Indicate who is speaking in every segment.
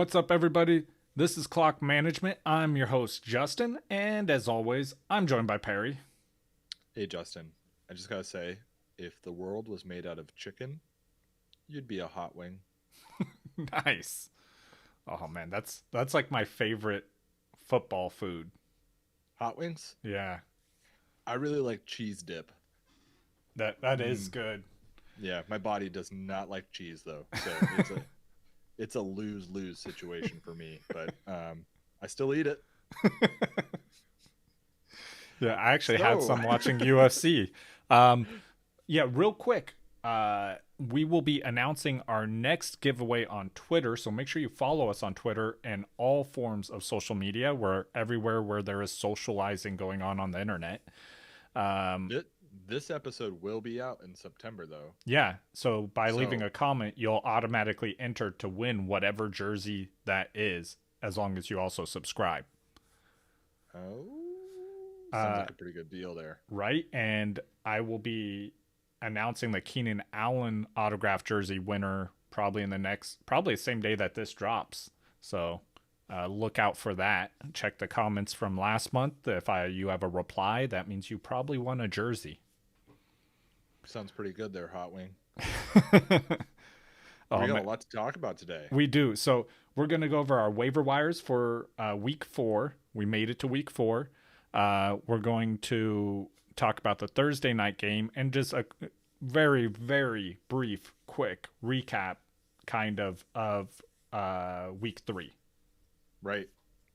Speaker 1: What's up, everybody? This is Clock Management. I'm your host, Justin, and as always, I'm joined by Perry.
Speaker 2: Hey, Justin, I just gotta say, if the world was made out of chicken, you'd be a hot wing.
Speaker 1: Nice. Oh man, that's like my favorite football food.
Speaker 2: Hot wings?
Speaker 1: Yeah,
Speaker 2: I really like cheese dip.
Speaker 1: that is
Speaker 2: Mm,
Speaker 1: good.
Speaker 2: yeah, my body does not like cheese though, so it's a lose-lose situation for me. But I still eat it.
Speaker 1: Yeah, I actually had
Speaker 2: So,
Speaker 1: some watching UFC. Um, yeah, real quick. We will be announcing our next giveaway on Twitter, so make sure you follow us on Twitter and all forms of social media. We're everywhere where there is socializing going on the internet. Um,
Speaker 2: thi- this episode will be out in September though.
Speaker 1: yeah, so by leaving
Speaker 2: So,
Speaker 1: a comment, you'll automatically enter to win whatever jersey that is, as long as you also subscribe.
Speaker 2: oh, sounds
Speaker 1: Uh,
Speaker 2: like a pretty good deal there.
Speaker 1: right, and I will be announcing the Keenan Allen autograph jersey winner probably the same day that this drops. So look out for that. Check the comments from last month. If you have a reply, that means you probably won a jersey.
Speaker 2: Sounds pretty good there, hot wing. We got
Speaker 1: um,
Speaker 2: a lot to talk about today.
Speaker 1: we do. So we're gonna go over our waiver wires for week 4. We made it to week 4. We're going to talk about the Thursday night game and just a very, very brief, quick recap, of week 3.
Speaker 2: Right.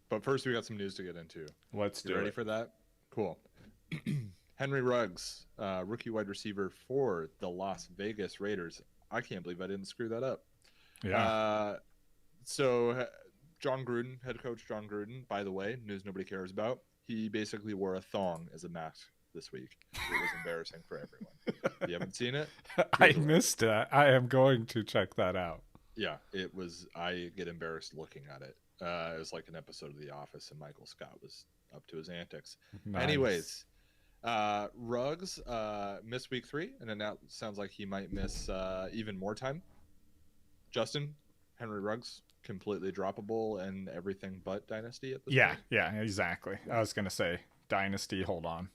Speaker 2: But first, we got some news to get into.
Speaker 1: Let's
Speaker 2: You
Speaker 1: do
Speaker 2: ready
Speaker 1: it.
Speaker 2: for that? Cool. Henry Ruggs, rookie wide receiver for the Las Vegas Raiders. I can't believe I didn't screw that up.
Speaker 1: Yeah.
Speaker 2: Uh, so, John Gruden, head coach John Gruden, by the way, news nobody cares about, he basically wore a thong as a mask this week. It was embarrassing for everyone. If you haven't seen it,
Speaker 1: I
Speaker 2: Google it.
Speaker 1: missed it. I am going to check that out.
Speaker 2: Yeah, it was. I get embarrassed looking at it. It was like an episode of The Office, and Michael Scott was up to his antics.
Speaker 1: Nice.
Speaker 2: Anyways, Ruggs missed week 3, and it now sounds like he might miss even more time. Justin, Henry Ruggs, completely droppable and everything but dynasty at this
Speaker 1: Yeah,
Speaker 2: point.
Speaker 1: yeah, exactly. I was going to say Dynasty, hold on.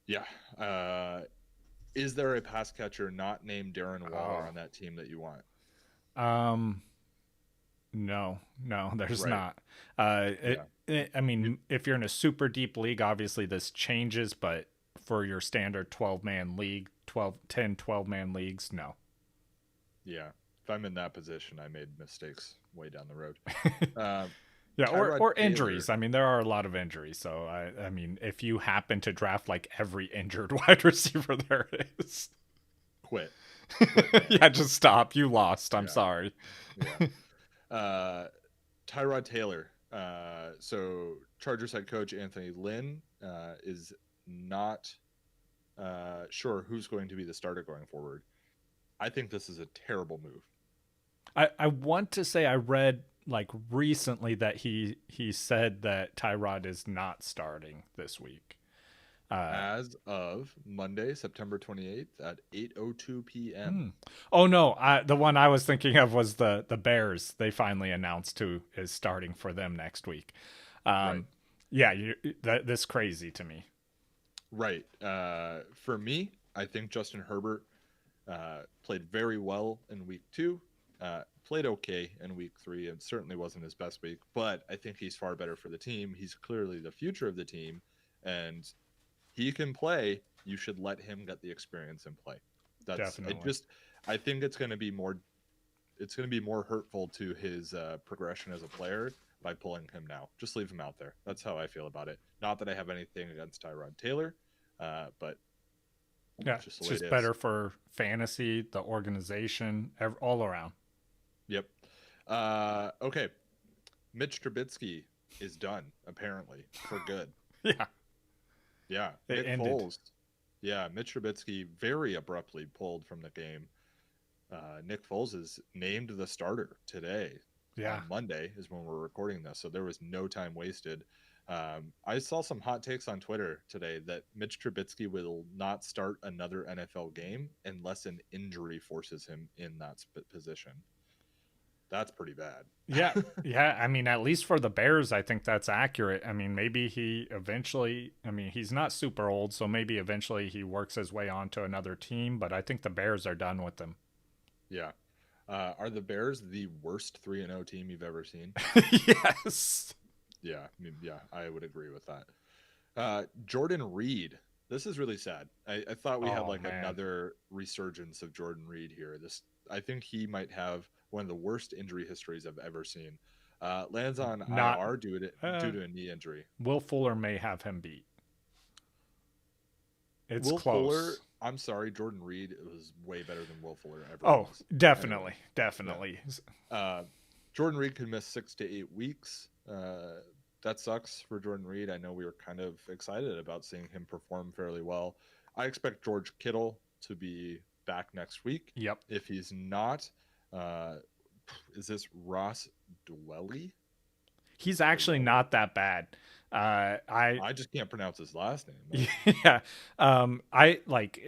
Speaker 2: Yeah. Is there a pass catcher not named Darren Waller
Speaker 1: Oh.
Speaker 2: on that team that you want?
Speaker 1: Um no, there's
Speaker 2: Right.
Speaker 1: not.
Speaker 2: Yeah.
Speaker 1: I mean, if you're in a super deep league, obviously this changes, but for your standard 12-man league, 12 man leagues, no.
Speaker 2: Yeah. If I'm in that position, I made mistakes way down the road. Um,
Speaker 1: Yeah,
Speaker 2: Tyrod
Speaker 1: or
Speaker 2: Taylor.
Speaker 1: injuries. I mean, there are a lot of injuries. So I mean, if you happen to draft like every injured wide receiver there is,
Speaker 2: Quit. Quit, man.
Speaker 1: yeah, just stop. You lost. I'm
Speaker 2: Yeah.
Speaker 1: sorry.
Speaker 2: Yeah. Tyrod Taylor. So Chargers head coach Anthony Lynn is not sure who's going to be the starter going forward. I think this is a terrible move.
Speaker 1: I want to say I read like recently that he said that Tyrod is not starting this week.
Speaker 2: As of Monday, September 28th at 8:02 p.m.
Speaker 1: Oh no, the one I was thinking of was the Bears. They finally announced who is starting for them next week.
Speaker 2: Right.
Speaker 1: Yeah, that's crazy to me.
Speaker 2: Right. For me, I think Justin Herbert played very well in week 2. Played okay in week 3. It certainly wasn't his best week, but I think he's far better for the team. He's clearly the future of the team, and he can play. You should let him get the experience and play.
Speaker 1: Definitely.
Speaker 2: I think it's going to be more. It's going to be more hurtful to his progression as a player by pulling him now. Just leave him out there. That's how I feel about it. Not that I have anything against Tyrod Taylor, but
Speaker 1: Yeah,
Speaker 2: just
Speaker 1: it's
Speaker 2: the way
Speaker 1: just
Speaker 2: it is.
Speaker 1: better for fantasy, the organization, all around.
Speaker 2: Yep. Okay. Mitch Trubisky is done, apparently, for good.
Speaker 1: Yeah,
Speaker 2: Yeah.
Speaker 1: it
Speaker 2: Nick
Speaker 1: ended.
Speaker 2: Foles. Yeah, Mitch Trubisky very abruptly pulled from the game. Nick Foles is named the starter today.
Speaker 1: Yeah,
Speaker 2: On Monday is when we're recording this, so there was no time wasted. I saw some hot takes on Twitter today that Mitch Trubisky will not start another NFL game unless an injury forces him in that position. That's pretty bad.
Speaker 1: Yeah, yeah. I mean, at least for the Bears, I think that's accurate. I mean, maybe he eventually, I mean, he's not super old, so maybe eventually he works his way onto another team, but I think the Bears are done with him.
Speaker 2: Yeah. Are the Bears the worst 3-0 team you've ever seen?
Speaker 1: Yes.
Speaker 2: Yeah, I mean, yeah, I would agree with that. Jordan Reed. This is really sad. I thought we had
Speaker 1: Oh,
Speaker 2: like
Speaker 1: man.
Speaker 2: another resurgence of Jordan Reed here. I think he might have one of the worst injury histories I've ever seen. Lands on
Speaker 1: Not,
Speaker 2: IR due to a knee injury.
Speaker 1: Will Fuller may have him beat. It's
Speaker 2: Will Fuller,
Speaker 1: close.
Speaker 2: I'm sorry, Jordan Reed was way better than Will Fuller ever
Speaker 1: Oh,
Speaker 2: was.
Speaker 1: definitely.
Speaker 2: Anyway,
Speaker 1: Definitely.
Speaker 2: Jordan Reed could miss 6 to 8 weeks. That sucks for Jordan Reed. I know we were kind of excited about seeing him perform fairly well. I expect George Kittle to be back next week.
Speaker 1: Yep.
Speaker 2: If he's not, is this Ross Dwelly?
Speaker 1: He's actually not that bad.
Speaker 2: I just can't pronounce his last name.
Speaker 1: Yeah. I like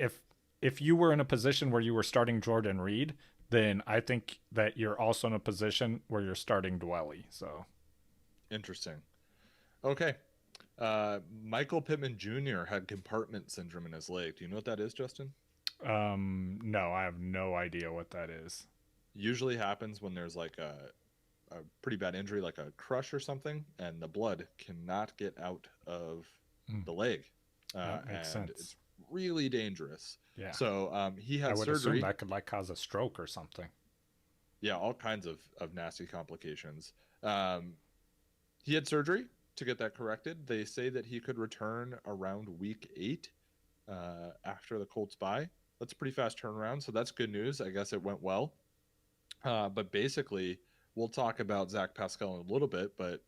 Speaker 1: if you were in a position where you were starting Jordan Reed, then I think that you're also in a position where you're starting Dwelly. So
Speaker 2: Interesting. Okay. Michael Pittman Jr. had compartment syndrome in his leg. Do you know what that is, Justin?
Speaker 1: no, I have no idea what that is.
Speaker 2: Usually happens when there's like a pretty bad injury, like a crush or something, and the blood cannot get out of the leg.
Speaker 1: That makes sense.
Speaker 2: It's really dangerous.
Speaker 1: Yeah.
Speaker 2: So he had
Speaker 1: I would
Speaker 2: surgery.
Speaker 1: assume that could like cause a stroke or something.
Speaker 2: Yeah, all kinds of nasty complications. He had surgery to get that corrected. They say that he could return around week 8 after the Colts bye. That's a pretty fast turnaround, so that's good news. I guess it went well. But basically, we'll talk about Zach Pascal in a little bit, but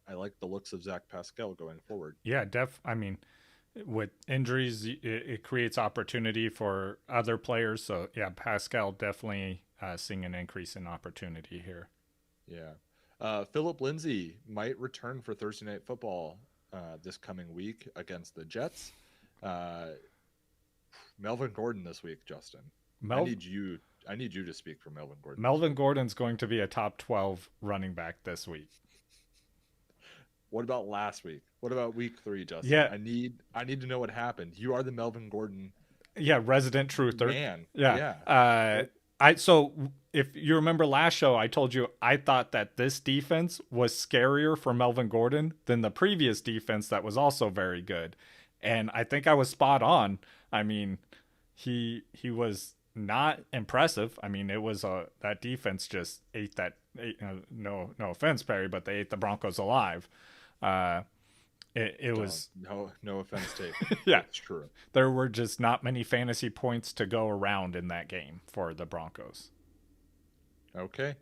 Speaker 2: I like the looks of Zach Pascal going forward.
Speaker 1: Yeah, I mean, with injuries, it creates opportunity for other players. So yeah, Pascal definitely seeing an increase in opportunity here.
Speaker 2: Yeah. Philip Lindsay might return for Thursday Night Football this coming week against the Jets. Melvin Gordon this week, Justin. I need you to speak for Melvin Gordon.
Speaker 1: Melvin Gordon's going to be a top 12 running back this week.
Speaker 2: What about last week? What about week 3, Justin?
Speaker 1: Yeah.
Speaker 2: I need to know what happened. You are the Melvin Gordon
Speaker 1: resident truther.
Speaker 2: Man.
Speaker 1: Yeah. So if you remember last show, I told you I thought that this defense was scarier for Melvin Gordon than the previous defense that was also very good. And I think I was spot on. I mean, he was not impressive. I mean, it was that defense just ate no offense, Perry, but they ate the Broncos alive. It was
Speaker 2: no offense taken.
Speaker 1: Yeah,
Speaker 2: it's true.
Speaker 1: There were just not many fantasy points to go around in that game for the Broncos.
Speaker 2: Okay.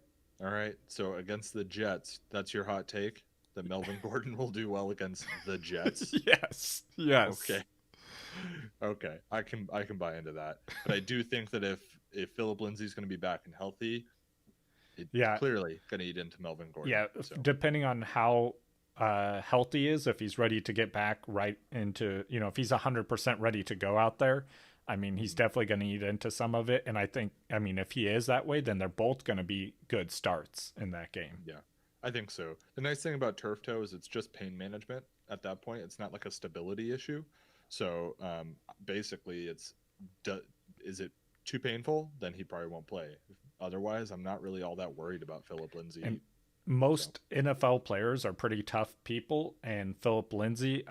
Speaker 2: All right. So against the Jets, that's your hot take that Melvin Gordon will do well against the Jets.
Speaker 1: Yes.
Speaker 2: Okay. I can buy into that. But I do think that if Philip Lindsay's going to be back and healthy, it's clearly going to eat into Melvin Gordon.
Speaker 1: Yeah. So. Depending on how healthy he is, if he's ready to get back right into, if he's 100% ready to go out there, I mean, he's definitely going to eat into some of it. And I think, if he is that way, then they're both going to be good starts in that game.
Speaker 2: Yeah, I think so. The nice thing about turf toe is it's just pain management at that point. It's not like a stability issue. So basically is it too painful? Then he probably won't play. Otherwise, I'm not really all that worried about Philip Lindsay.
Speaker 1: And most NFL players are pretty tough people, and Philip Lindsay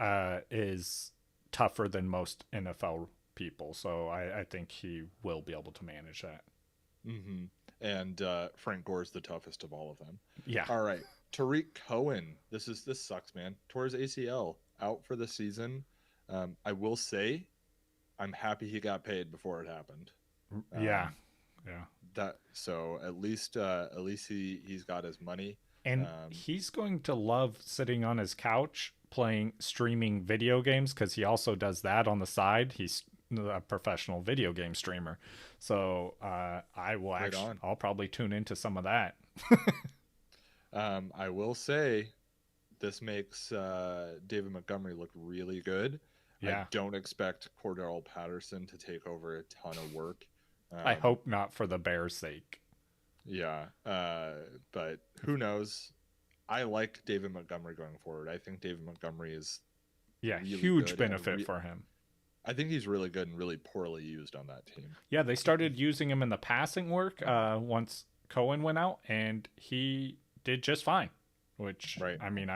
Speaker 1: is tougher than most NFL people. So I think he will be able to manage that.
Speaker 2: Mm-hmm. And Frank Gore's the toughest of all of them.
Speaker 1: Yeah.
Speaker 2: All right. Tarik Cohen. This sucks, man. Tore his ACL, out for the season. I will say, I'm happy he got paid before it happened.
Speaker 1: Yeah.
Speaker 2: So at least he's got his money.
Speaker 1: And he's going to love sitting on his couch streaming video games, because he also does that on the side. He's a professional video game streamer. So I'll probably tune into some of that.
Speaker 2: I will say this makes David Montgomery look really good.
Speaker 1: Yeah.
Speaker 2: I don't expect Cordell Patterson to take over a ton of work.
Speaker 1: I hope not, for the Bears' sake.
Speaker 2: Yeah. But who knows? I like David Montgomery going forward. I think David Montgomery is
Speaker 1: Yeah,
Speaker 2: really
Speaker 1: huge
Speaker 2: good.
Speaker 1: benefit for him.
Speaker 2: I think he's really good and really poorly used on that team.
Speaker 1: Yeah, they started using him in the passing work once Cohen went out, and he did just fine. Which,
Speaker 2: Right.
Speaker 1: I mean,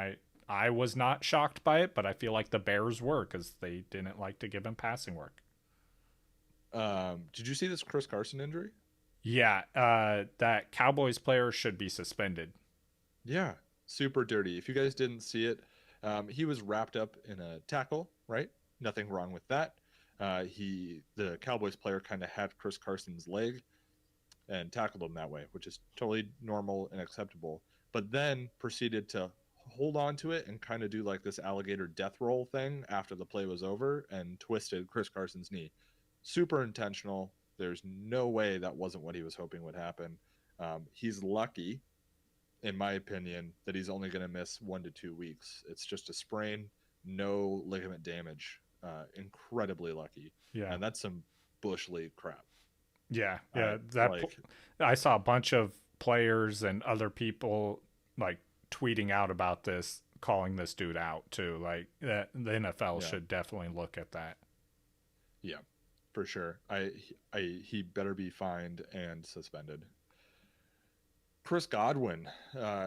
Speaker 1: I was not shocked by it, but I feel like the Bears were because they didn't like to give him passing work.
Speaker 2: Did you see this Chris Carson injury?
Speaker 1: Yeah, that Cowboys player should be suspended.
Speaker 2: Yeah, super dirty. If you guys didn't see it, he was wrapped up in a tackle, right? Nothing wrong with that. The Cowboys player kind of had Chris Carson's leg and tackled him that way, which is totally normal and acceptable. But then proceeded to hold on to it and kind of do like this alligator death roll thing after the play was over and twisted Chris Carson's knee. Super intentional. There's no way that wasn't what he was hoping would happen. He's lucky, in my opinion, that he's only going to miss 1 to 2 weeks. It's just a sprain, no ligament damage. Incredibly lucky.
Speaker 1: Yeah,
Speaker 2: And that's some bush league crap.
Speaker 1: yeah.
Speaker 2: Like,
Speaker 1: I saw a bunch of players and other people like tweeting out about this, calling this dude out too. Like that, the NFL
Speaker 2: yeah,
Speaker 1: should definitely look at that.
Speaker 2: yeah, for sure. He better be fined and suspended. Chris Godwin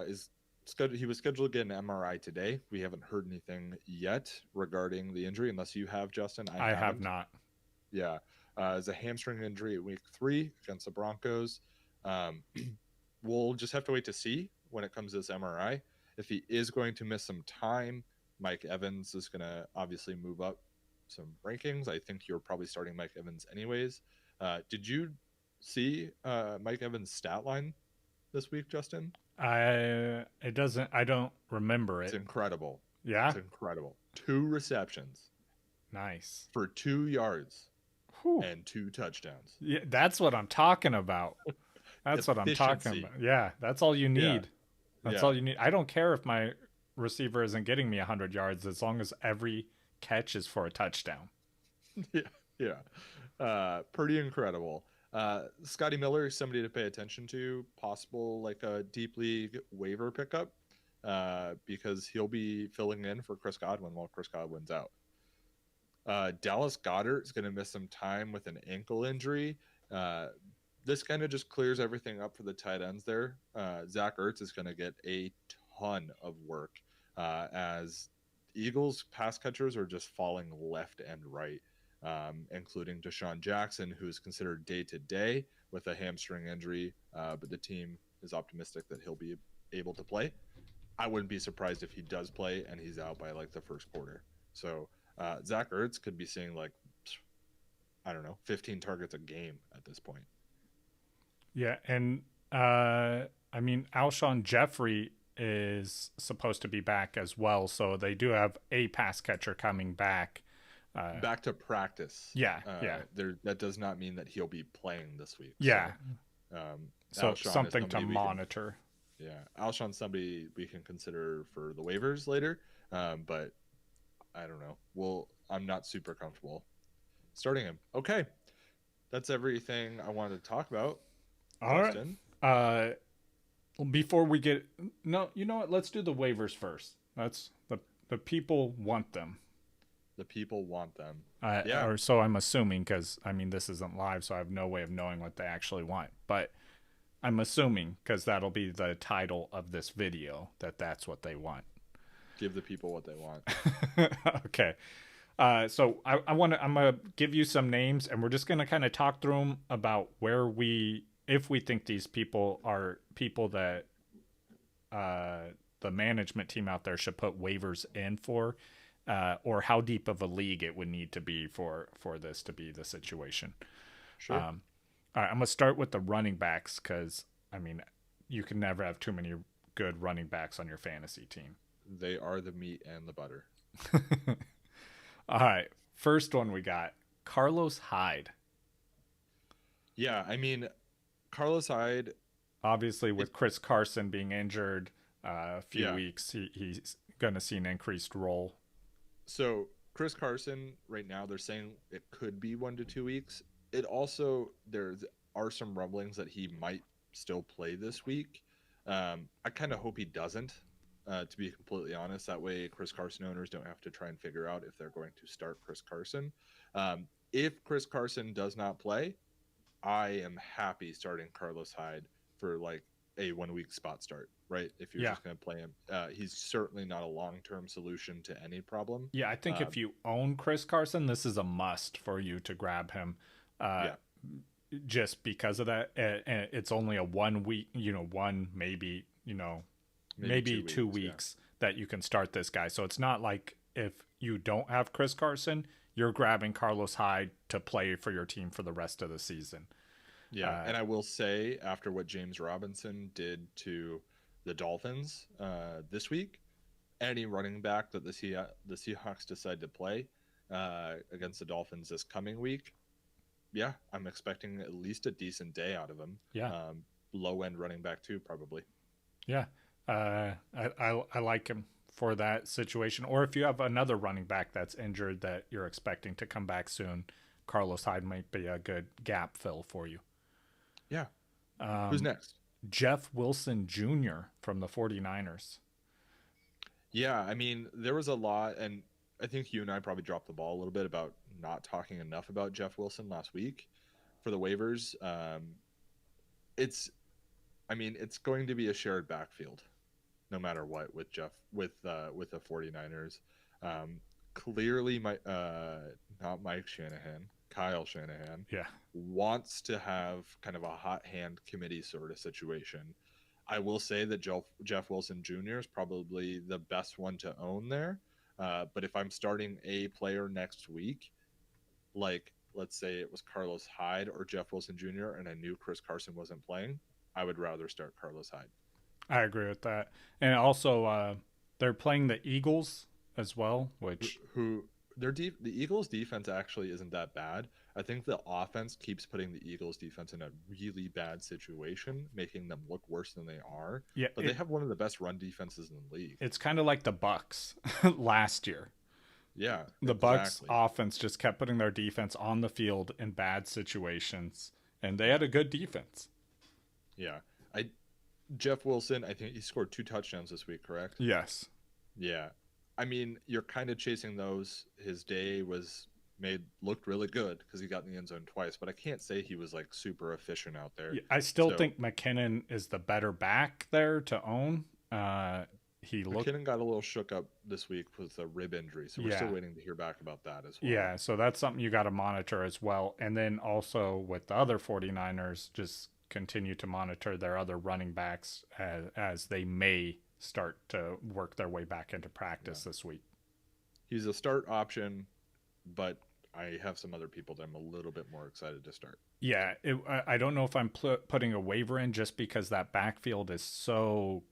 Speaker 2: is scheduled. He was scheduled to get an MRI today. We haven't heard anything yet regarding the injury, unless you have, Justin.
Speaker 1: I have not.
Speaker 2: Yeah, it's a hamstring injury at week 3 against the Broncos. Um, we'll just have to wait to see when it comes to this MRI. If he is going to miss some time, Mike Evans is going to obviously move up some rankings. I think you're probably starting Mike Evans anyways. Did you see Mike Evans' stat line this week, Justin?
Speaker 1: I don't remember
Speaker 2: It's
Speaker 1: it.
Speaker 2: incredible.
Speaker 1: Yeah,
Speaker 2: It's incredible. 2 receptions
Speaker 1: nice.
Speaker 2: for 2 yards
Speaker 1: Whew.
Speaker 2: and 2 touchdowns.
Speaker 1: Yeah, that's what I'm talking about. That's what I'm talking
Speaker 2: Efficiency.
Speaker 1: about. Yeah, that's all you
Speaker 2: Yeah.
Speaker 1: need. That's
Speaker 2: Yeah.
Speaker 1: all you need. I don't care if my receiver isn't getting me 100 yards as long as every catch is for a touchdown.
Speaker 2: Yeah. Pretty incredible. Scotty Miller is somebody to pay attention to, possible like a deep league waiver pickup, because he'll be filling in for Chris Godwin while Chris Godwin's out. Dallas Goddard is going to miss some time with an ankle injury. This kind of just clears everything up for the tight ends there. Zach Ertz is going to get a ton of work, as Eagles pass catchers are just falling left and right, including Deshaun Jackson, who's considered day-to-day with a hamstring injury, but the team is optimistic that he'll be able to play. I wouldn't be surprised if he does play and he's out by like the first quarter. So Zach Ertz could be seeing like, I don't know, 15 targets a game at this point.
Speaker 1: Yeah, and I mean Alshon Jeffrey is supposed to be back as well, so they do have a pass catcher coming back.
Speaker 2: Back to practice.
Speaker 1: Yeah.
Speaker 2: That does not mean that he'll be playing this week.
Speaker 1: Yeah.
Speaker 2: So,
Speaker 1: So something to monitor.
Speaker 2: Alshon's somebody we can consider for the waivers later, but I don't know. I'm not super comfortable starting him. Okay, that's everything I wanted to talk about.
Speaker 1: All
Speaker 2: Justin.
Speaker 1: right. Before we get no, you know what? Let's do the waivers first. That's the people want them.
Speaker 2: The people want them.
Speaker 1: Or so I'm assuming, because I mean this isn't live, so I have no way of knowing what they actually want. But I'm assuming, because that'll be the title of this video, that's what they want.
Speaker 2: Give the people what they want.
Speaker 1: Okay. So I'm gonna give you some names, and we're just gonna kind of talk through them about if we think these people are people that the management team out there should put waivers in for, or how deep of a league it would need to be for this to be the situation.
Speaker 2: Sure.
Speaker 1: All right, I'm gonna start with the running backs, because I mean you can never have too many good running backs on your fantasy team.
Speaker 2: They are the meat and the butter.
Speaker 1: All right, first one we got Carlos Hyde.
Speaker 2: Yeah, I mean, Carlos Hyde.
Speaker 1: Obviously, with Chris Carson being injured a few weeks, he's going to see an increased role.
Speaker 2: So Chris Carson, right now, they're saying it could be 1 to 2 weeks. It also, there are some rumblings that he might still play this week. I kind of hope he doesn't, to be completely honest. That way, Chris Carson owners don't have to try and figure out if they're going to start Chris Carson. If Chris Carson does not play, I am happy starting Carlos Hyde for like a 1 week spot start, right? If you're just going to play him, he's certainly not a long-term solution to any problem.
Speaker 1: Yeah, I think if you own Chris Carson, this is a must for you to grab him. Just because of that, and it's only a 1 week, maybe 2 weeks that you can start this guy. So it's not like if you don't have Chris Carson, you're grabbing Carlos Hyde to play for your team for the rest of the season.
Speaker 2: Yeah, and I will say, after what James Robinson did to the Dolphins this week, any running back that the Seahawks decide to play against the Dolphins this coming week, yeah, I'm expecting at least a decent day out of him.
Speaker 1: Yeah,
Speaker 2: low-end running back too, probably.
Speaker 1: Yeah, I like him for that situation. Or if you have another running back that's injured that you're expecting to come back soon, Carlos Hyde might be a good gap fill for you.
Speaker 2: Yeah. Who's next?
Speaker 1: Jeff Wilson Jr. from the 49ers.
Speaker 2: Yeah, I mean, there was a lot, and I think you and I probably dropped the ball a little bit about not talking enough about Jeff Wilson last week for the waivers. It's going to be a shared backfield no matter what with the 49ers. Clearly not Mike Shanahan, Kyle Shanahan, wants to have kind of a hot hand committee sort of situation. I will say that Jeff Wilson Jr. is probably the best one to own there. But if I'm starting a player next week, like let's say it was Carlos Hyde or Jeff Wilson Jr., and I knew Chris Carson wasn't playing, I would rather start Carlos Hyde.
Speaker 1: I agree with that. And also, they're playing the Eagles as well, which
Speaker 2: the Eagles defense actually isn't that bad. I think the offense keeps putting the Eagles defense in a really bad situation, making them look worse than they are.
Speaker 1: Yeah,
Speaker 2: but they have one of the best run defenses in the league.
Speaker 1: It's kind of like the Bucs last year.
Speaker 2: Yeah,
Speaker 1: the Bucs offense just kept putting their defense on the field in bad situations, and they had a good defense.
Speaker 2: Yeah, Jeff Wilson, I think he scored 2 touchdowns this week, correct?
Speaker 1: Yes.
Speaker 2: Yeah. I mean, you're kind of chasing those. His day looked really good because he got in the end zone twice, but I can't say he was like super efficient out there.
Speaker 1: Yeah, I still think McKinnon is the better back there to own. McKinnon
Speaker 2: got a little shook up this week with a rib injury, so we're still waiting to hear back about that as well.
Speaker 1: Yeah, so that's something you got to monitor as well. And then also with the other 49ers, just continue to monitor their other running backs as they may start to work their way back into practice this week.
Speaker 2: He's a start option, but I have some other people that I'm a little bit more excited to start.
Speaker 1: Yeah, I don't know if I'm putting a waiver in just because that backfield is so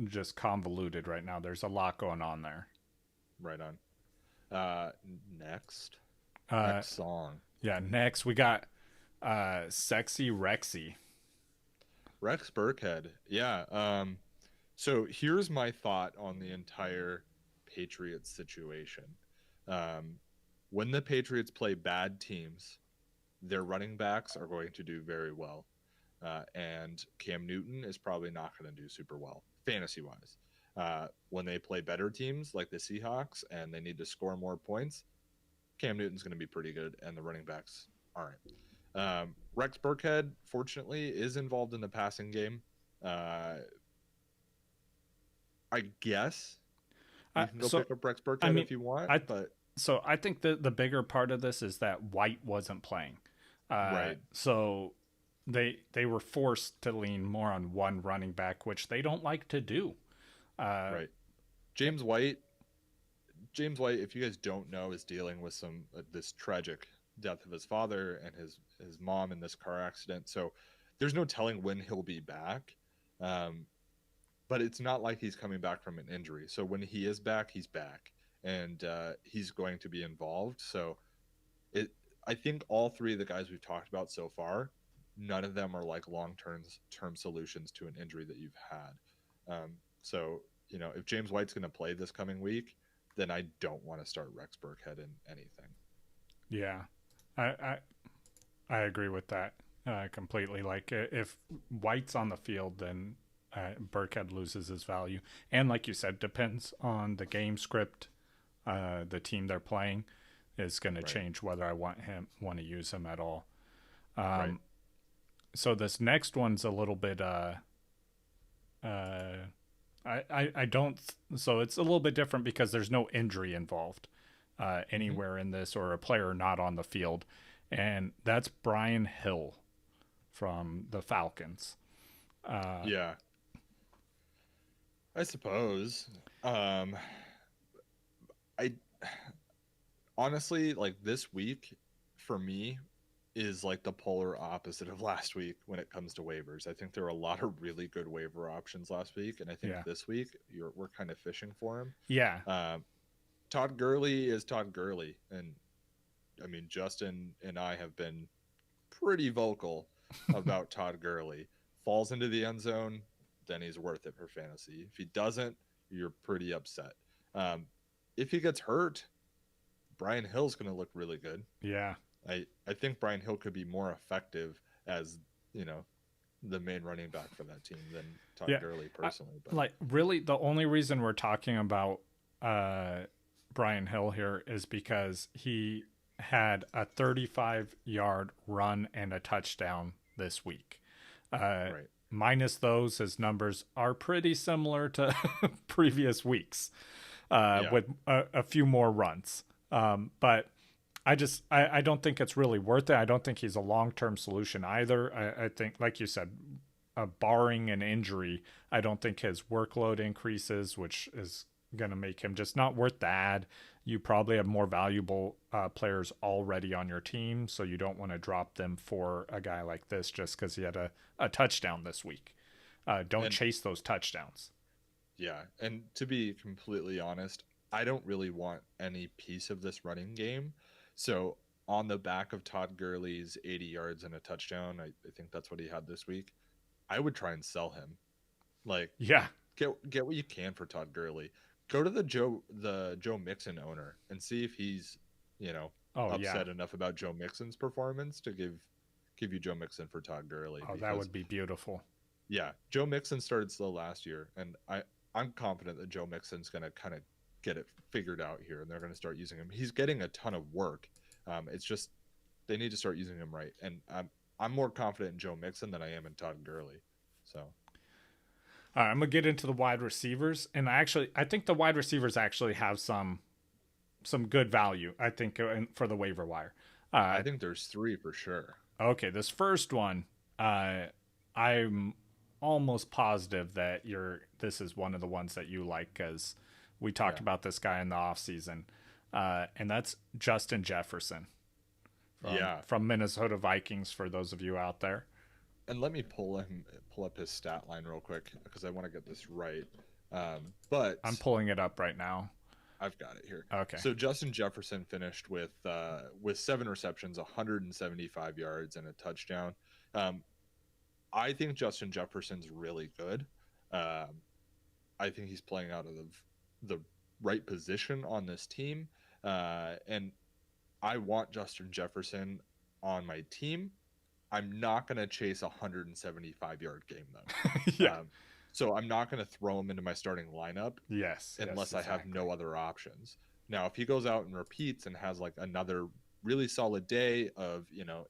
Speaker 1: just convoluted right now. There's a lot going on there.
Speaker 2: Right on. Next song.
Speaker 1: Yeah, next we got Sexy Rexy.
Speaker 2: Rex Burkhead. Yeah. So here's my thought on the entire Patriots situation. When the Patriots play bad teams, their running backs are going to do very well. And Cam Newton is probably not going to do super well, fantasy-wise. When they play better teams like the Seahawks and they need to score more points, Cam Newton's going to be pretty good, and the running backs aren't. Rex Burkhead, fortunately, is involved in the passing game. I guess you can go pick up Rex Burkhead if you want.
Speaker 1: So I think the bigger part of this is that White wasn't playing.
Speaker 2: Right.
Speaker 1: So they were forced to lean more on one running back, which they don't like to do.
Speaker 2: Right. James White, if you guys don't know, is dealing with some this tragic death of his father and his mom in this car accident. So there's no telling when he'll be back. But it's not like he's coming back from an injury. So when he is back, he's back, and he's going to be involved. So I think all 3 of the guys we've talked about so far, none of them are like long-term solutions to an injury that you've had. So, if James White's going to play this coming week, then I don't want to start Rex Burkhead in anything.
Speaker 1: Yeah, I agree with that. completely. Like if White's on the field, then Burkhead loses his value. And like you said, depends on the game script, the team they're playing is going to change whether I want to use him at all.
Speaker 2: Right.
Speaker 1: So this next one's a little bit I don't so it's a little bit different because there's no injury involved anywhere in this, or a player not on the field, and that's Brian Hill from the Falcons.
Speaker 2: Yeah, I suppose. I honestly, like, this week for me is like the polar opposite of last week when it comes to waivers. I think there were a lot of really good waiver options last week, and I think this week we're kind of fishing for him.
Speaker 1: Yeah.
Speaker 2: Todd Gurley is Todd Gurley, and I mean, Justin and I have been pretty vocal about Todd Gurley. Falls into the end zone, then he's worth it for fantasy. If he doesn't, you're pretty upset. If he gets hurt, Brian Hill's going to look really good.
Speaker 1: Yeah.
Speaker 2: I think Brian Hill could be more effective as, the main running back for that team than Todd Gurley personally. But
Speaker 1: like, really, the only reason we're talking about Brian Hill here is because he had a 35-yard run and a touchdown this week. Minus those, his numbers are pretty similar to previous weeks, with a few more runs. But I don't think it's really worth it. I don't think he's a long-term solution either. I think, like you said, barring an injury, I don't think his workload increases, which is going to make him just not worth the ad. You probably have more valuable players already on your team, so you don't want to drop them for a guy like this just because he had a touchdown this week. Don't chase those touchdowns.
Speaker 2: Yeah, and to be completely honest, I don't really want any piece of this running game. So on the back of Todd Gurley's 80 yards and a touchdown, I think that's what he had this week, I would try and sell him. Like, get what you can for Todd Gurley. Go to the Joe Mixon owner and see if he's, upset enough about Joe Mixon's performance to give you Joe Mixon for Todd Gurley.
Speaker 1: Oh, that would be beautiful.
Speaker 2: Yeah, Joe Mixon started slow last year, and I'm confident that Joe Mixon's going to kind of get it figured out here, and they're going to start using him. He's getting a ton of work. It's just they need to start using him right, and I'm more confident in Joe Mixon than I am in Todd Gurley. So,
Speaker 1: all right, I'm gonna get into the wide receivers, and I think the wide receivers actually have some good value. I think for the waiver wire.
Speaker 2: I think there's 3 for sure.
Speaker 1: Okay, this first one, I'm almost positive that this is one of the ones that you like because we talked about this guy in the offseason, and that's Justin Jefferson from Minnesota Vikings, for those of you out there.
Speaker 2: And let me pull up his stat line real quick because I want to get this right. But
Speaker 1: I'm pulling it up right now.
Speaker 2: I've got it here.
Speaker 1: Okay.
Speaker 2: So Justin Jefferson finished with 7 receptions, 175 yards, and a touchdown. I think Justin Jefferson's really good. I think he's playing out of the right position on this team. And I want Justin Jefferson on my team. I'm not going to chase a 175-yard game, though. So I'm not going to throw him into my starting lineup unless I have no other options. Now, if he goes out and repeats and has like another really solid day of,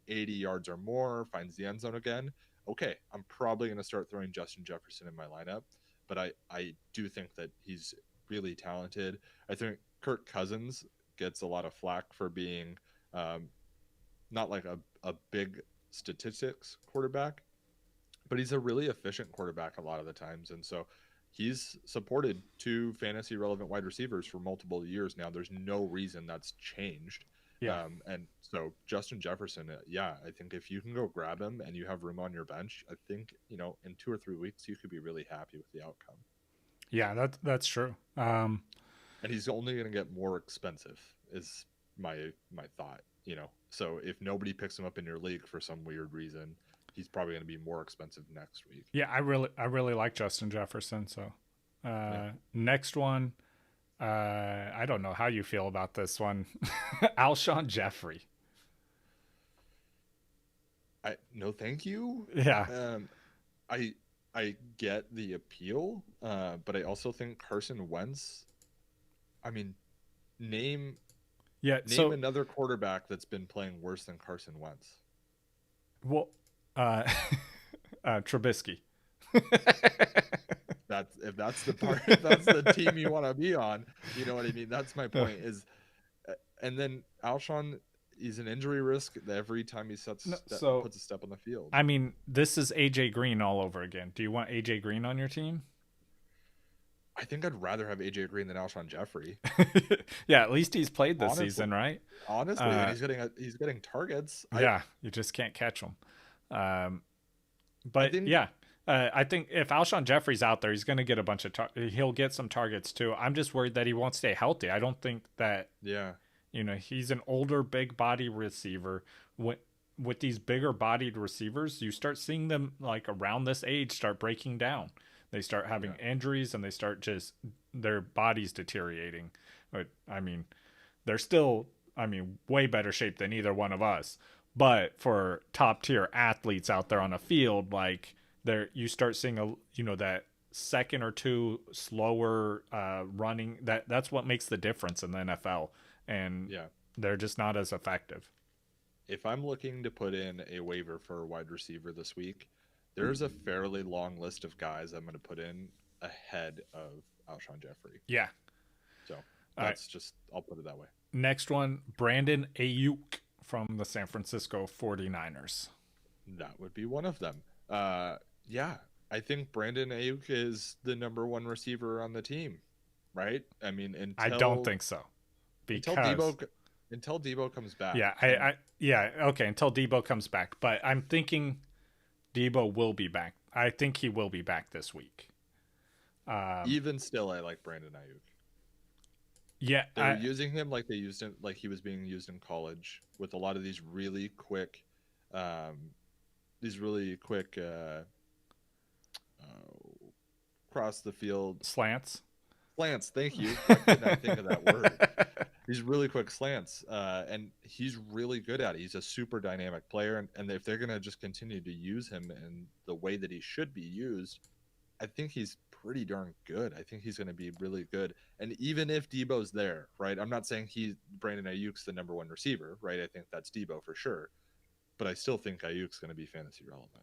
Speaker 2: 80 yards or more, finds the end zone again, okay, I'm probably going to start throwing Justin Jefferson in my lineup. But I do think that he's really talented. I think Kirk Cousins gets a lot of flack for being not like a big statistics quarterback, but he's a really efficient quarterback a lot of the times. And so he's supported 2 fantasy relevant wide receivers for multiple years now. There's no reason that's changed. And so Justin Jefferson, I think if you can go grab him and you have room on your bench, I think, in 2 or 3 weeks, you could be really happy with the outcome.
Speaker 1: Yeah, that's true.
Speaker 2: And he's only going to get more expensive is my thought, So if nobody picks him up in your league for some weird reason, he's probably going to be more expensive next week.
Speaker 1: Yeah, I really like Justin Jefferson. So next one, I don't know how you feel about this one. Alshon Jeffrey.
Speaker 2: No, thank you.
Speaker 1: Yeah.
Speaker 2: I I get the appeal, but I also think Carson Wentz. I mean, name
Speaker 1: Yeah.
Speaker 2: name
Speaker 1: So,
Speaker 2: another quarterback that's been playing worse than Carson Wentz.
Speaker 1: well, uh, Trubisky.
Speaker 2: That's if that's the part, if that's the team you want to be on. You know what I mean? That's my point. And then Alshon, he's an injury risk every time he
Speaker 1: No, so,
Speaker 2: puts a step on the field.
Speaker 1: I mean, this is AJ Green all over again. Do you want AJ Green on your team?
Speaker 2: I think I'd rather have AJ Green than Alshon Jeffrey.
Speaker 1: Yeah, at least he's played this
Speaker 2: Honestly,
Speaker 1: season, right?
Speaker 2: and he's getting targets.
Speaker 1: Yeah, you just can't catch him.
Speaker 2: I
Speaker 1: But
Speaker 2: think
Speaker 1: yeah, I think if Alshon Jeffrey's out there, he's going to get a bunch of he'll get some targets too. I'm just worried that he won't stay healthy. I don't think that
Speaker 2: yeah.
Speaker 1: he's an older, big body receiver. With these bigger bodied receivers, you start seeing them like around this age start breaking down. They start having injuries and they start just their bodies deteriorating. But I mean, they're still, way better shape than either one of us. But for top tier athletes out there on a field, like you start seeing that second or two slower running. That's what makes the difference in the NFL, and they're just not as effective.
Speaker 2: If I'm looking to put in a waiver for a wide receiver this week, there's a fairly long list of guys I'm going to put in ahead of Alshon Jeffrey.
Speaker 1: Yeah.
Speaker 2: So that's just, I'll put it that way.
Speaker 1: Next one, Brandon Ayuk from the San Francisco 49ers.
Speaker 2: That would be one of them. Yeah, I think Brandon Ayuk is the number one receiver on the team, right? I mean,
Speaker 1: I don't think so.
Speaker 2: Until Debo comes back.
Speaker 1: Yeah, okay, until Debo comes back. But I'm thinking Debo will be back. I think he will be back this week.
Speaker 2: Even still, I like Brandon Ayuk.
Speaker 1: Yeah,
Speaker 2: they're using him like they used him, like he was being used in college, with a lot of these really quick, cross the field
Speaker 1: slants.
Speaker 2: Thank you. Why couldn't I think of that word? These really quick slants, and he's really good at it. He's a super dynamic player, and if they're going to just continue to use him in the way that he should be used, I think he's pretty darn good. I think he's going to be really good. And even if Debo's there, right? I'm not saying Brandon Ayuk's the number one receiver, right? I think that's Debo for sure. But I still think Ayuk's going to be fantasy relevant.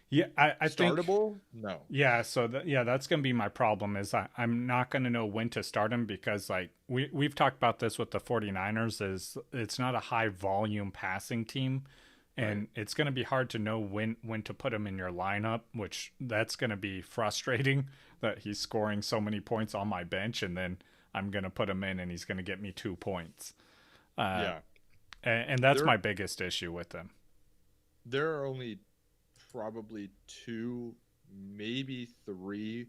Speaker 1: Yeah, I think
Speaker 2: startable. No.
Speaker 1: Yeah, so that's going to be my problem is I'm not going to know when to start him because like we've talked about this with the 49ers is it's not a high volume passing team. And it's going to be hard to know when to put him in your lineup, which that's going to be frustrating that he's scoring so many points on my bench. And then I'm going to put him in and he's going to get me 2 points. And that's my biggest issue with him.
Speaker 2: There are only probably 2, maybe 3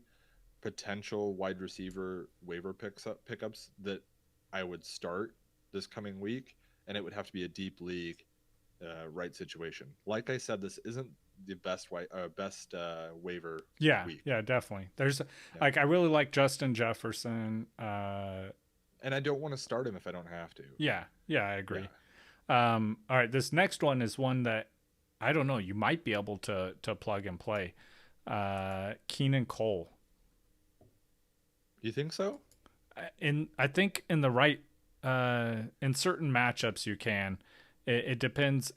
Speaker 2: potential wide receiver waiver pickups that I would start this coming week. And it would have to be a deep league. Right situation. Like I said, this isn't the best waiver. Week.
Speaker 1: Yeah, definitely. There's like I really like Justin Jefferson,
Speaker 2: and I don't want to start him if I don't have to.
Speaker 1: Yeah, I agree. Yeah. All right, this next one is one that I don't know. You might be able to plug and play. Keenan Cole.
Speaker 2: You think so?
Speaker 1: I think in the right in certain matchups you can. It depends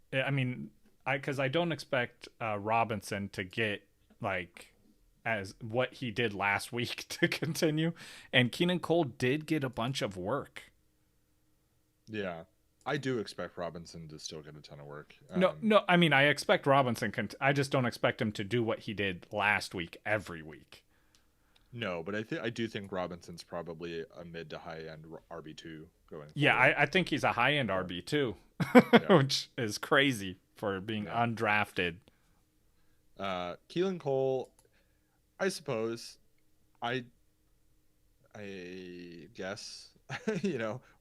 Speaker 1: because I don't expect Robinson to get like as what he did last week to continue, and Keenan Cole did get a bunch of work.
Speaker 2: Yeah, I do expect Robinson to still get a ton of work.
Speaker 1: No, I mean I expect Robinson. I just don't expect him to do what he did last week every week.
Speaker 2: No, but I do think Robinson's probably a mid to high end RB2 going.
Speaker 1: Yeah, I think he's a high end RB2, which is crazy for being undrafted.
Speaker 2: Keelan Cole, I suppose, I guess,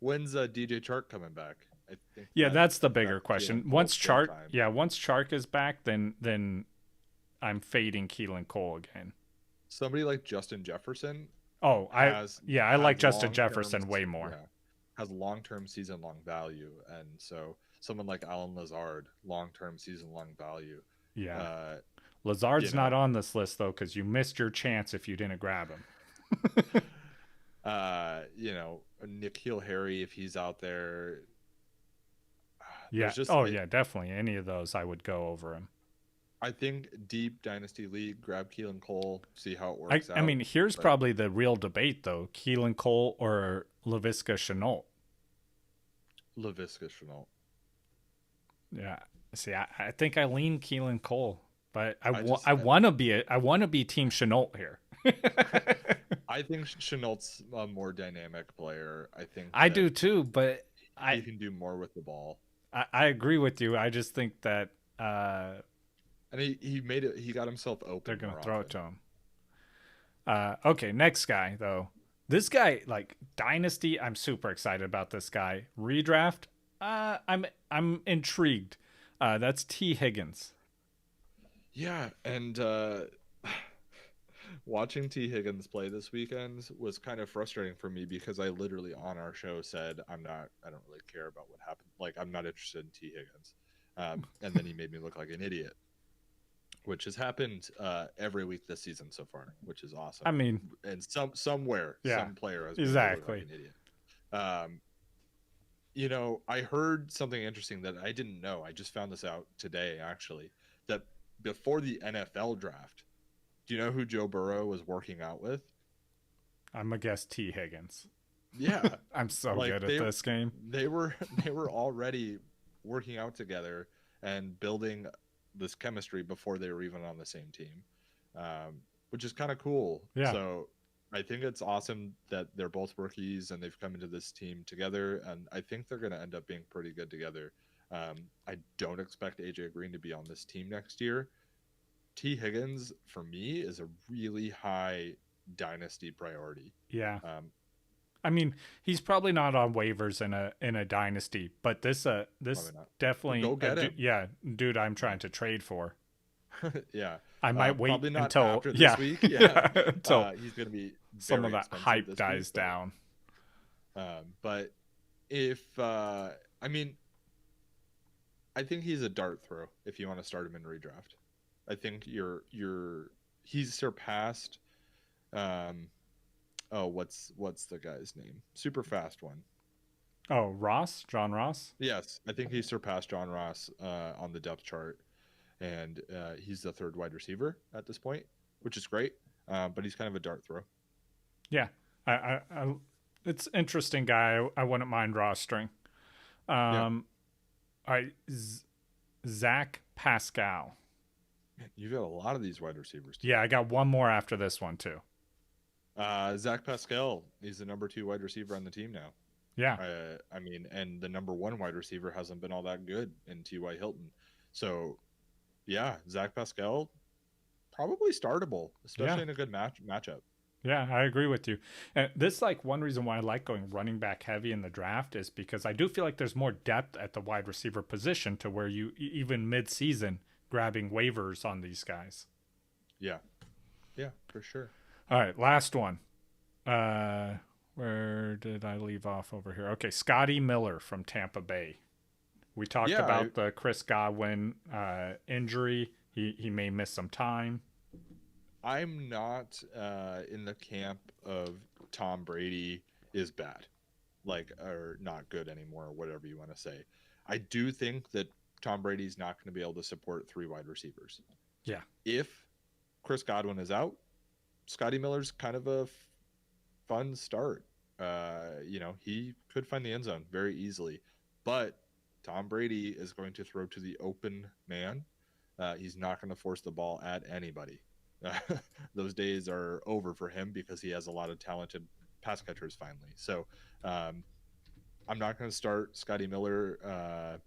Speaker 2: when's DJ Chark coming back? I think.
Speaker 1: Yeah, that's the bigger question. Once Chark is back, then I'm fading Keelan Cole again.
Speaker 2: Somebody like Justin Jefferson.
Speaker 1: Oh, I like Justin Jefferson way more.
Speaker 2: Yeah, has long-term season-long value, and so someone like Alan Lazard, long-term season-long value.
Speaker 1: Yeah. Lazard's not on this list, though, because you missed your chance if you didn't grab him.
Speaker 2: N'Keal Harry, if he's out there.
Speaker 1: Yeah. Definitely. Any of those, I would go over him.
Speaker 2: I think deep dynasty league, grab Keelan Cole, see how it works out.
Speaker 1: I mean, here's probably the real debate, though. Keelan Cole or Laviska Shenault?
Speaker 2: Laviska Shenault.
Speaker 1: Yeah. See, I think I lean Keelan Cole, but I want to be Team Shenault here.
Speaker 2: I think Chenault's a more dynamic player. I think
Speaker 1: I do too, but
Speaker 2: he can do more with the ball.
Speaker 1: I agree with you. I just think that
Speaker 2: and he made it. He got himself open.
Speaker 1: They're gonna throw it to him. Okay, next guy though. This guy, like dynasty, I'm super excited about this guy. Redraft, I'm intrigued. That's T. Higgins.
Speaker 2: Yeah, and watching T. Higgins play this weekend was kind of frustrating for me because I literally on our show said I don't really care about what happened. Like I'm not interested in T. Higgins, and then he made me look like an idiot, which has happened every week this season so far, which is awesome.
Speaker 1: I mean,
Speaker 2: and some player has made me look like an idiot. I heard something interesting that I didn't know. I just found this out today, actually, that before the NFL draft, do you know who Joe Burrow was working out with?
Speaker 1: I'm going to guess T. Higgins.
Speaker 2: Yeah.
Speaker 1: I'm so good at this game.
Speaker 2: They were already working out together and building this chemistry before they were even on the same team, which is kind of cool.
Speaker 1: Yeah.
Speaker 2: So I think it's awesome that they're both rookies and they've come into this team together, and I think they're going to end up being pretty good together. I don't expect AJ Green to be on this team next year. T. Higgins, for me, is a really high dynasty priority.
Speaker 1: Yeah. I mean, he's probably not on waivers in a dynasty, but this definitely
Speaker 2: go get him.
Speaker 1: Yeah, dude, I'm trying to trade for.
Speaker 2: Yeah.
Speaker 1: I might wait
Speaker 2: probably not
Speaker 1: until
Speaker 2: after this week. Yeah.
Speaker 1: Until
Speaker 2: he's going to be
Speaker 1: some of that hype dies down.
Speaker 2: But if I think he's a dart throw if you want to start him in redraft. I think he's surpassed what's the guy's name? Super fast one.
Speaker 1: Oh, John Ross?
Speaker 2: Yes, I think he surpassed John Ross on the depth chart, and he's the third wide receiver at this point, which is great. But he's kind of a dart throw.
Speaker 1: Yeah, I it's interesting guy. I wouldn't mind rostering. All right, Zach Pascal.
Speaker 2: Man, you've got a lot of these wide receivers.
Speaker 1: Yeah, I got one more after this one too.
Speaker 2: Zach Pascal, he's the number 2 wide receiver on the team now.
Speaker 1: Yeah.
Speaker 2: And the number 1 wide receiver hasn't been all that good in T.Y. Hilton. So, yeah, Zach Pascal, probably startable, especially in a good matchup.
Speaker 1: Yeah, I agree with you. And this, one reason why I like going running back heavy in the draft is because I do feel like there's more depth at the wide receiver position to where you, even mid-season, grabbing waivers on these guys.
Speaker 2: Yeah. Yeah, for sure.
Speaker 1: All right, last one. Where did I leave off over here? Okay, Scotty Miller from Tampa Bay. We talked about the Chris Godwin injury. He may miss some time.
Speaker 2: I'm not in the camp of Tom Brady is bad, or not good anymore, or whatever you want to say. I do think that Tom Brady's not going to be able to support 3 wide receivers.
Speaker 1: Yeah.
Speaker 2: If Chris Godwin is out, Scotty Miller's kind of a fun start. He could find the end zone very easily, but Tom Brady is going to throw to the open man. He's not going to force the ball at anybody. Those days are over for him because he has a lot of talented pass catchers finally. So I'm not going to start Scotty Miller